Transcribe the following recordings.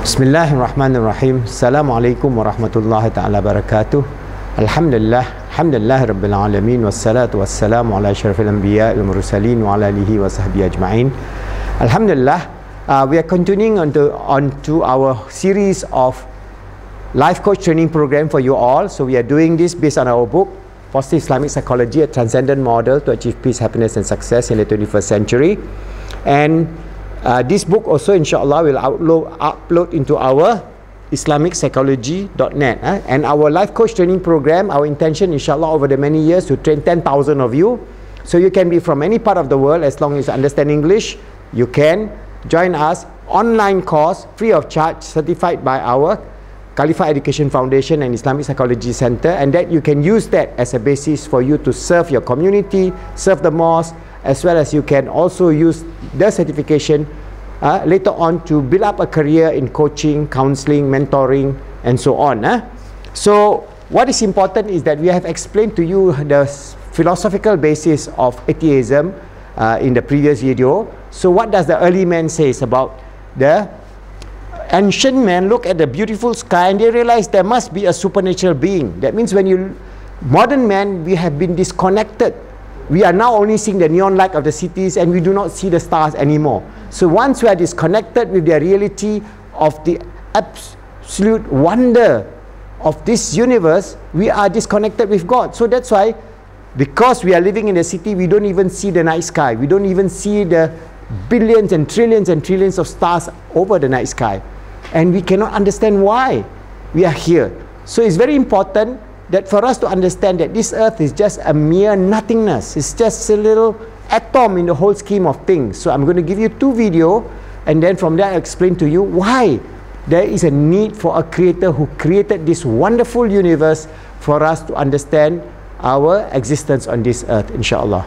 Bismillahirrahmanirrahim. Assalamualaikum warahmatullahi ta'ala barakatuh. Alhamdulillah Rabbil Alamin. Wassalatu wassalamu ala asyrafil anbiya wal mursalin wa ala alihi wa sahbihi ajma'in. Alhamdulillah, we are continuing on to our series of life coach training program for you all. So we are doing this based on our book, Positive Islamic Psychology, a Transcendent Model to Achieve Peace, Happiness and Success in the 21st Century. And this book also inshallah will upload into our islamicspsychology.net and our life coach training program. Our intention inshallah over the many years to train 10,000 of you, so you can be from any part of the world. As long as you understand English, you can join us online course free of charge, certified by our Khalifa Education Foundation and Islamic Psychology Center, and that you can use that as a basis for you to serve your community, serve the mosque, as well as you can also use the certification later on to build up a career in coaching, counseling, mentoring, and so on. So what is important is that we have explained to you the philosophical basis of atheism in the previous video. So what does the early man say about the ancient men? Look at the beautiful sky and they realize there must be a supernatural being. That means when modern man, we have been disconnected. We are now only seeing the neon light of the cities and we do not see the stars anymore. So once we are disconnected with the reality of the absolute wonder of this universe, we are disconnected with God. So that's why, because we are living in the city, we don't even see the night sky. We don't even see the billions and trillions of stars over the night sky. And we cannot understand why we are here. So it's very important that for us to understand that this earth is just a mere nothingness. It's just a little atom in the whole scheme of things. So I'm going to give you two videos, and then from there I'll explain to you why there is a need for a creator who created this wonderful universe for us to understand our existence on this earth, inshallah.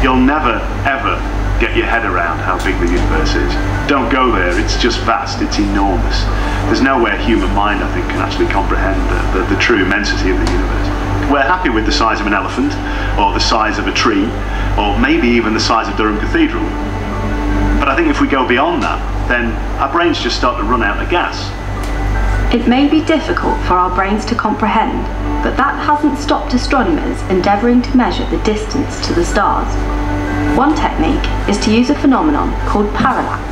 You'll never, ever get your head around how big the universe is. Don't go there, it's just vast, it's enormous. There's nowhere human mind, I think, can actually comprehend the true immensity of the universe. We're happy with the size of an elephant, or the size of a tree, or maybe even the size of Durham Cathedral. But I think if we go beyond that, then our brains just start to run out of gas. It may be difficult for our brains to comprehend, but that hasn't stopped astronomers endeavouring to measure the distance to the stars. One technique is to use a phenomenon called parallax.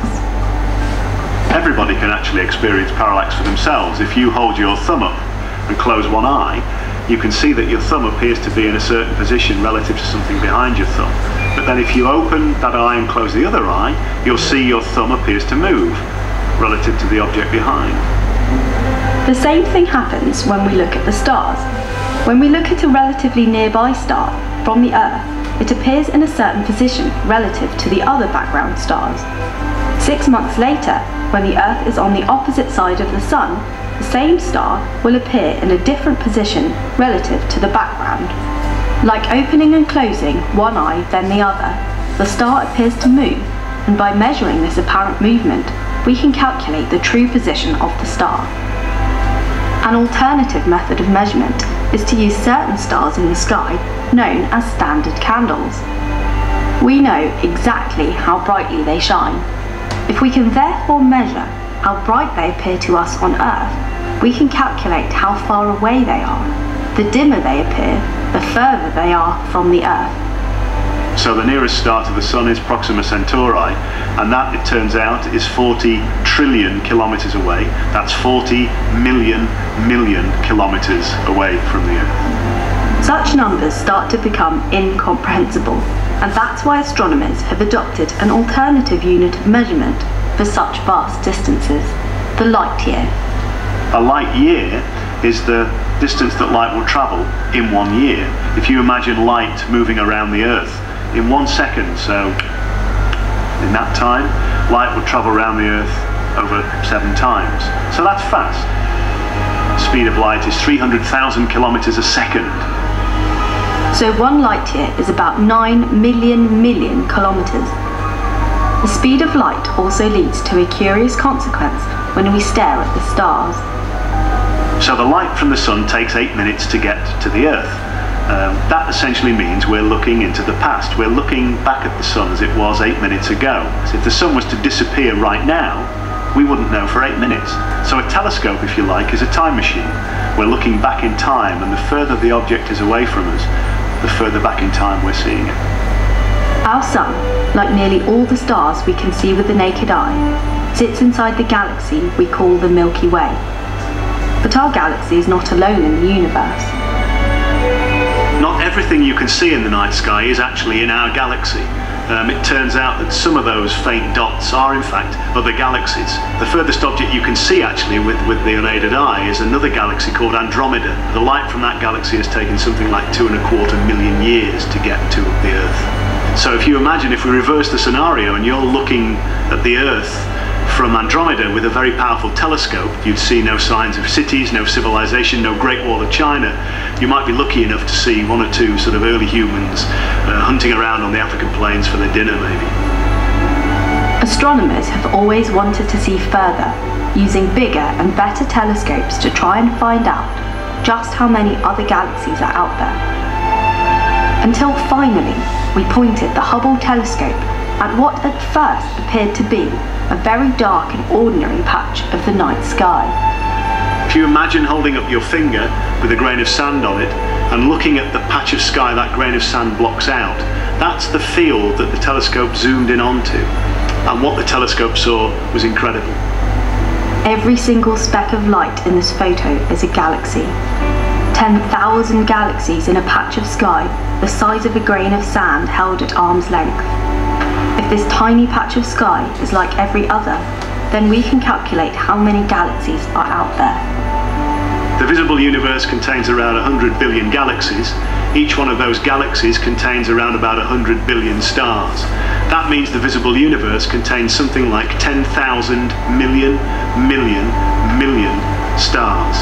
Everybody can actually experience parallax for themselves. If you hold your thumb up and close one eye, you can see that your thumb appears to be in a certain position relative to something behind your thumb. But then if you open that eye and close the other eye, you'll see your thumb appears to move relative to the object behind. The same thing happens when we look at the stars. When we look at a relatively nearby star from the Earth, it appears in a certain position relative to the other background stars. 6 months later, when the Earth is on the opposite side of the Sun, the same star will appear in a different position relative to the background. Like opening and closing one eye then the other, the star appears to move, and by measuring this apparent movement, we can calculate the true position of the star. An alternative method of measurement is to use certain stars in the sky known as standard candles. We know exactly how brightly they shine. If we can therefore measure how bright they appear to us on Earth, we can calculate how far away they are. The dimmer they appear, the further they are from the Earth. So the nearest star to the Sun is Proxima Centauri, and that, it turns out, is 40 trillion kilometers away. That's 40 million kilometers away from the Earth. Such numbers start to become incomprehensible, and that's why astronomers have adopted an alternative unit of measurement for such vast distances, the light year. A light year is the distance that light will travel in 1 year. If you imagine light moving around the Earth in 1 second, so in that time, light would travel around the Earth over 7 times. So that's fast. The speed of light is 300,000 kilometers a second. So 1 light year is about 9 million kilometers. The speed of light also leads to a curious consequence when we stare at the stars. So the light from the sun takes 8 minutes to get to the Earth. That essentially means we're looking into the past. We're looking back at the sun as it was 8 minutes ago. So if the sun was to disappear right now, we wouldn't know for 8 minutes. So a telescope, if you like, is a time machine. We're looking back in time, and the further the object is away from us, the further back in time we're seeing it. Our sun, like nearly all the stars we can see with the naked eye, sits inside the galaxy we call the Milky Way. But our galaxy is not alone in the universe. Not everything you can see in the night sky is actually in our galaxy. It turns out that some of those faint dots are in fact other galaxies. The furthest object you can see actually with the unaided eye is another galaxy called Andromeda. The light from that galaxy has taken something like 2.25 million years to get to the Earth. So if you imagine if we reverse the scenario and you're looking at the Earth from Andromeda with a very powerful telescope, you'd see no signs of cities, no civilization, no Great Wall of China. You might be lucky enough to see 1 or 2 sort of early humans hunting around on the African plains for their dinner maybe. Astronomers have always wanted to see further, using bigger and better telescopes to try and find out just how many other galaxies are out there. Until finally, we pointed the Hubble telescope at what at first appeared to be a very dark and ordinary patch of the night sky. If you imagine holding up your finger with a grain of sand on it and looking at the patch of sky that grain of sand blocks out, that's the field that the telescope zoomed in onto. And what the telescope saw was incredible. Every single speck of light in this photo is a galaxy. 10,000 galaxies in a patch of sky the size of a grain of sand held at arm's length. If this tiny patch of sky is like every other, then we can calculate how many galaxies are out there. The visible universe contains around 100 billion galaxies. Each one of those galaxies contains around about 100 billion stars. That means the visible universe contains something like 10,000 million stars.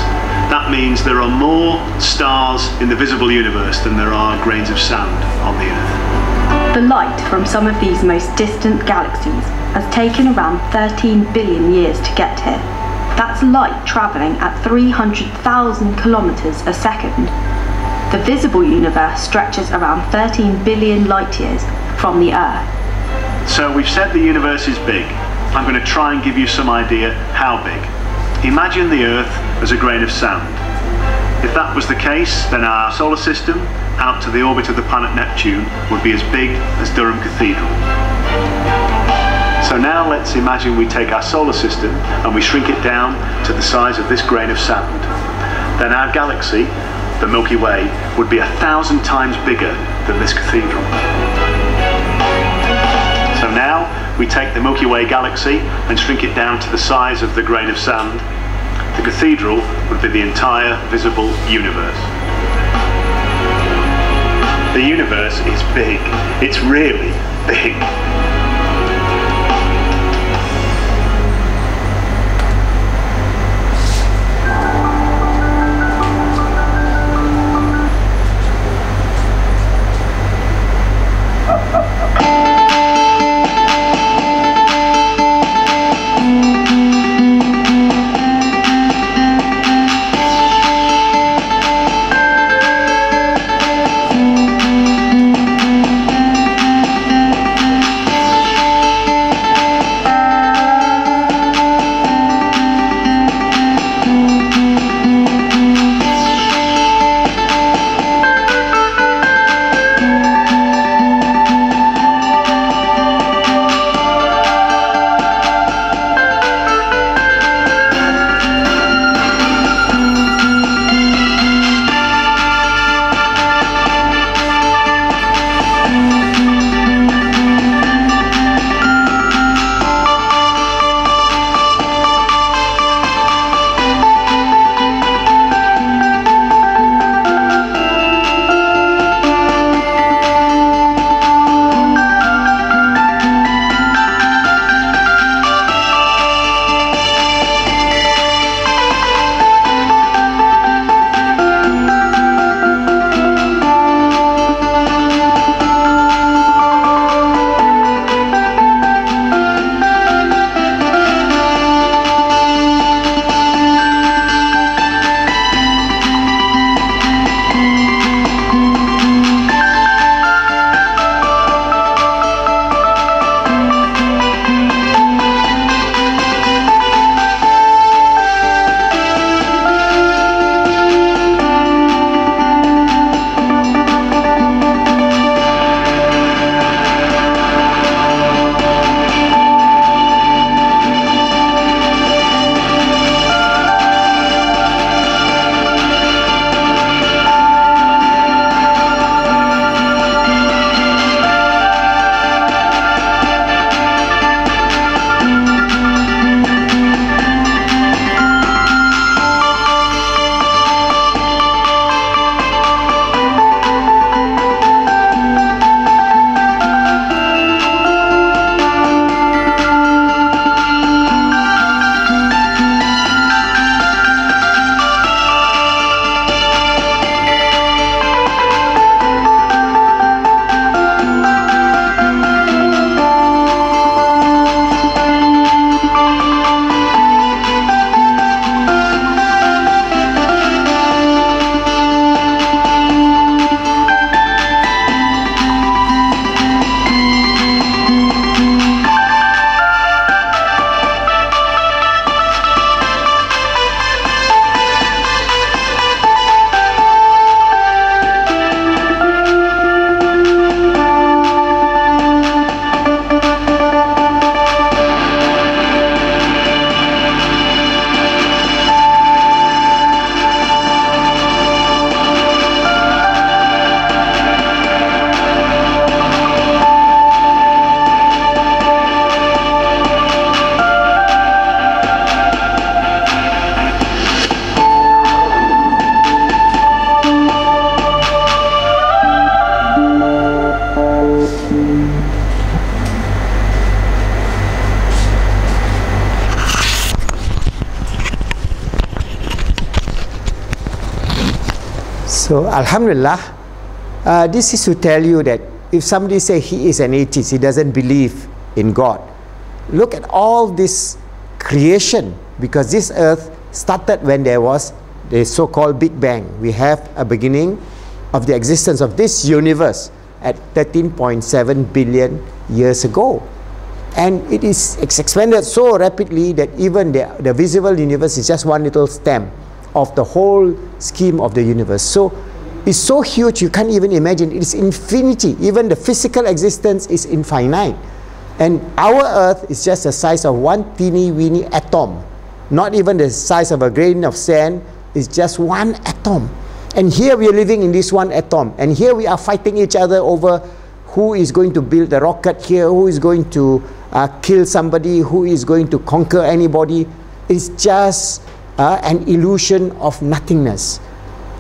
That means there are more stars in the visible universe than there are grains of sand on the Earth. The light from some of these most distant galaxies has taken around 13 billion years to get here. That's light travelling at 300,000 kilometres a second. The visible universe stretches around 13 billion light years from the Earth. So we've said the universe is big. I'm going to try and give you some idea how big. Imagine the Earth as a grain of sand. If that was the case, then our solar system, out to the orbit of the planet Neptune, would be as big as Durham Cathedral. So now let's imagine we take our solar system and we shrink it down to the size of this grain of sand. Then our galaxy, the Milky Way, would be 1,000 times bigger than this cathedral. So now we take the Milky Way galaxy and shrink it down to the size of the grain of sand. The cathedral would be the entire visible universe. The universe is big. It's really big. So Alhamdulillah, this is to tell you that if somebody say he is an atheist, he doesn't believe in God, look at all this creation, because this earth started when there was the so-called Big Bang. We have a beginning of the existence of this universe at 13.7 billion years ago, and it's expanded so rapidly that even the visible universe is just one little stem of the whole scheme of the universe. So it's so huge you can't even imagine. It is infinity. Even the physical existence is infinite, and our earth is just the size of one teeny weeny atom, not even the size of a grain of sand. It's just one atom. And here we are living in this one atom, and here we are fighting each other over who is going to build the rocket here, who is going to kill somebody, who is going to conquer anybody. It's just an illusion of nothingness.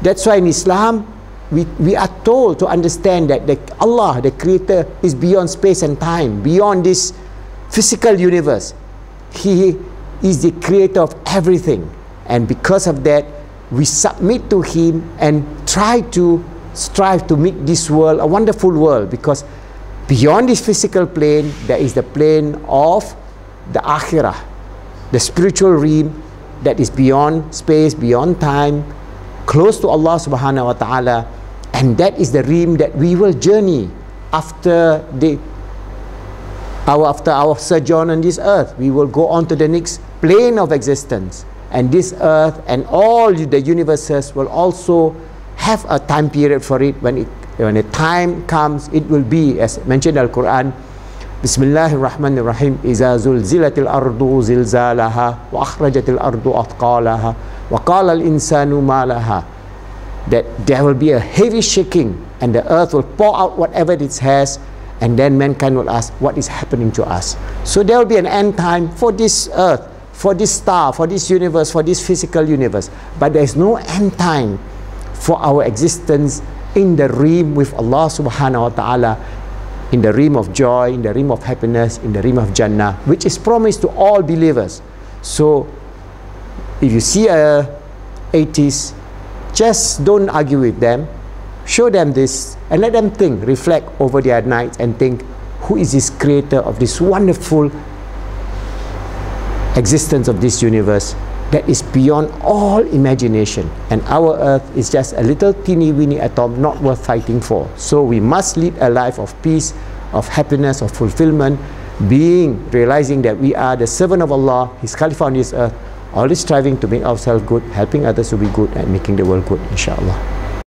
That's why in Islam we are told to understand that Allah, the Creator, is beyond space and time, beyond this physical universe. He is the creator of everything, and because of that we submit to Him and strive to make this world a wonderful world, because beyond this physical plane there is the plane of the Akhirah, the spiritual realm that is beyond space, beyond time, close to Allah subhanahu wa ta'ala, and that is the realm that we will journey after our sojourn on this earth. We will go on to the next plane of existence, and this earth and all the universes will also have a time period for it. When the time comes, it will be, as mentioned in Al-Quran, Bismillahir Rahmanir Rahim, Iza zulzilatil ardu zilzalaha wa akhrajatil ardu athqalaha wa qala al-insanu ma laha, that there will be a heavy shaking and the earth will pour out whatever it has, and then mankind will ask, what is happening to us? So there will be an end time for this earth, for this star, for this universe, for this physical universe, but there is no end time for our existence in the realm with Allah subhanahu wa ta'ala, in the realm of joy, in the realm of happiness, in the realm of Jannah, which is promised to all believers. So if you see a atheist, just don't argue with them, show them this and let them think, reflect over their nights and think, who is this creator of this wonderful existence of this universe that is beyond all imagination, and our earth is just a little teeny weeny atom not worth fighting for. So we must lead a life of peace, of happiness, of fulfillment, realizing that we are the servant of Allah, His Khalifa on this earth, always striving to make ourselves good, helping others to be good, and making the world good, inshallah.